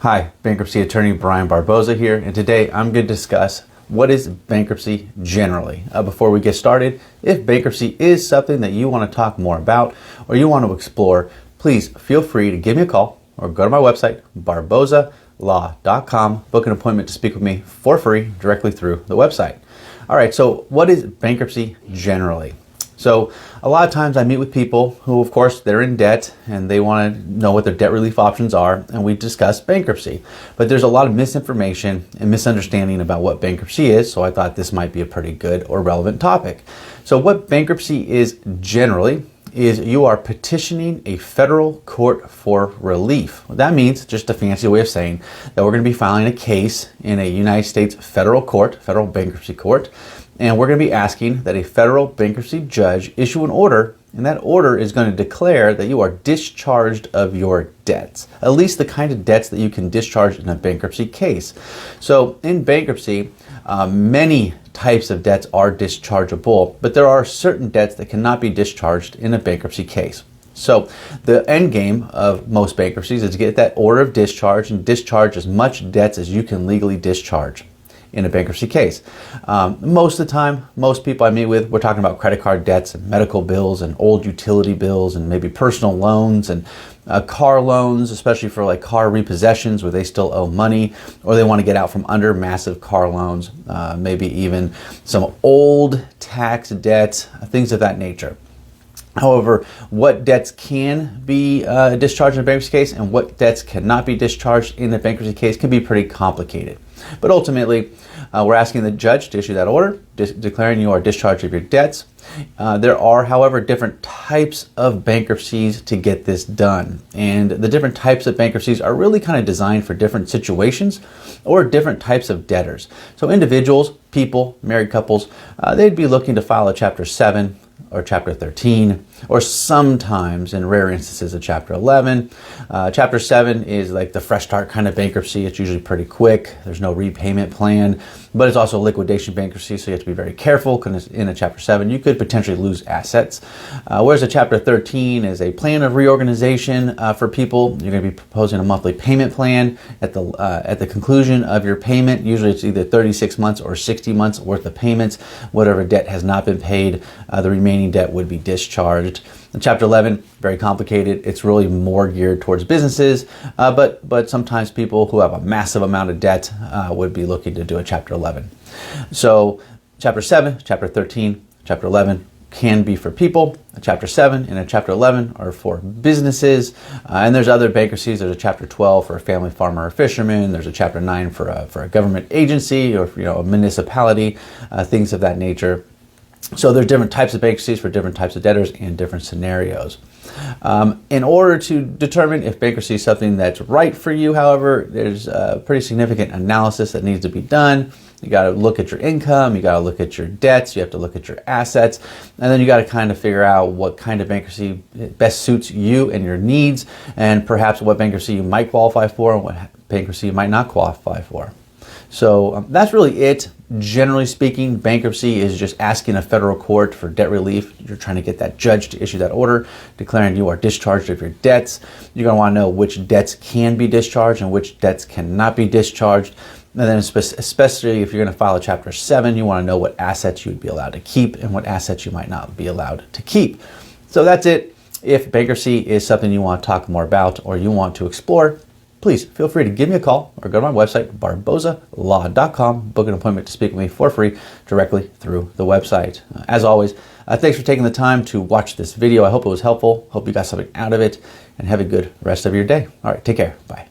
Hi, bankruptcy attorney Brian Barboza here, and today I'm going to discuss what is bankruptcy generally. Before we get started, if bankruptcy is something that you want to talk more about or you want to explore, please feel free to give me a call or go to my website, barbozalaw.com, book an appointment to speak with me for free directly through the website. All right, so what is bankruptcy generally? So a lot of times I meet with people who, of course, they're in debt and they want to know what their debt relief options are, and we discuss bankruptcy. But there's a lot of misinformation and misunderstanding about what bankruptcy is, so I thought this might be a pretty good or relevant topic. So what bankruptcy is generally is you are petitioning a federal court for relief. What that means, just a fancy way of saying that we're going to be filing a case in a United States federal court, federal bankruptcy court, and we're going to be asking that a federal bankruptcy judge issue an order, and that order is going to declare that you are discharged of your debts, at least the kind of debts that you can discharge in a bankruptcy case. So in bankruptcy, many types of debts are dischargeable, but there are certain debts that cannot be discharged in a bankruptcy case. So the end game of most bankruptcies is to get that order of discharge and discharge as much debts as you can legally discharge in a bankruptcy case. Most of the time, most people I meet with, we're talking about credit card debts and medical bills and old utility bills and maybe personal loans and car loans, especially for like car repossessions where they still owe money or they want to get out from under massive car loans, maybe even some old tax debts, things of that nature. However, what debts can be discharged in a bankruptcy case and what debts cannot be discharged in a bankruptcy case can be pretty complicated. But ultimately, we're asking the judge to issue that order, declaring you are discharged of your debts. There are, however, different types of bankruptcies to get this done. And the different types of bankruptcies are really kind of designed for different situations or different types of debtors. So individuals, people, married couples, they'd be looking to file a Chapter 7 or Chapter 13, or sometimes, in rare instances, a Chapter 11. Chapter 7 is like the fresh start kind of bankruptcy. It's usually pretty quick. There's no repayment plan, but it's also a liquidation bankruptcy, so you have to be very careful because in a Chapter 7, you could potentially lose assets. Whereas a Chapter 13 is a plan of reorganization for people. You're going to be proposing a monthly payment plan at the conclusion of your payment. Usually it's either 36 months or 60 months worth of payments. Whatever debt has not been paid, the remaining debt would be discharged. In Chapter 11, very complicated. It's really more geared towards businesses, but sometimes people who have a massive amount of debt would be looking to do a Chapter 11. So Chapter 7, Chapter 13, Chapter 11 can be for people. A Chapter 7 and a Chapter 11 are for businesses. And there's other bankruptcies. There's a Chapter 12 for a family farmer or fisherman. There's a Chapter 9 for a government agency or a municipality, things of that nature. So there's different types of bankruptcies for different types of debtors and different scenarios. In order to determine if bankruptcy is something that's right for you, however, there's a pretty significant analysis that needs to be done. You got to look at your income, you got to look at your debts, you have to look at your assets, and then you got to kind of figure out what kind of bankruptcy best suits you and your needs, and perhaps what bankruptcy you might qualify for and what bankruptcy you might not qualify for. So that's really it. Generally speaking, bankruptcy is just asking a federal court for debt relief. You're trying to get that judge to issue that order, declaring you are discharged of your debts. You're going to want to know which debts can be discharged and which debts cannot be discharged. And then especially if you're going to file a Chapter 7, you want to know what assets you would be allowed to keep and what assets you might not be allowed to keep. So that's it. If bankruptcy is something you want to talk more about or you want to explore, please feel free to give me a call or go to my website, barbozalaw.com, book an appointment to speak with me for free directly through the website. As always, thanks for taking the time to watch this video. I hope it was helpful. Hope you got something out of it, and have a good rest of your day. All right, take care. Bye.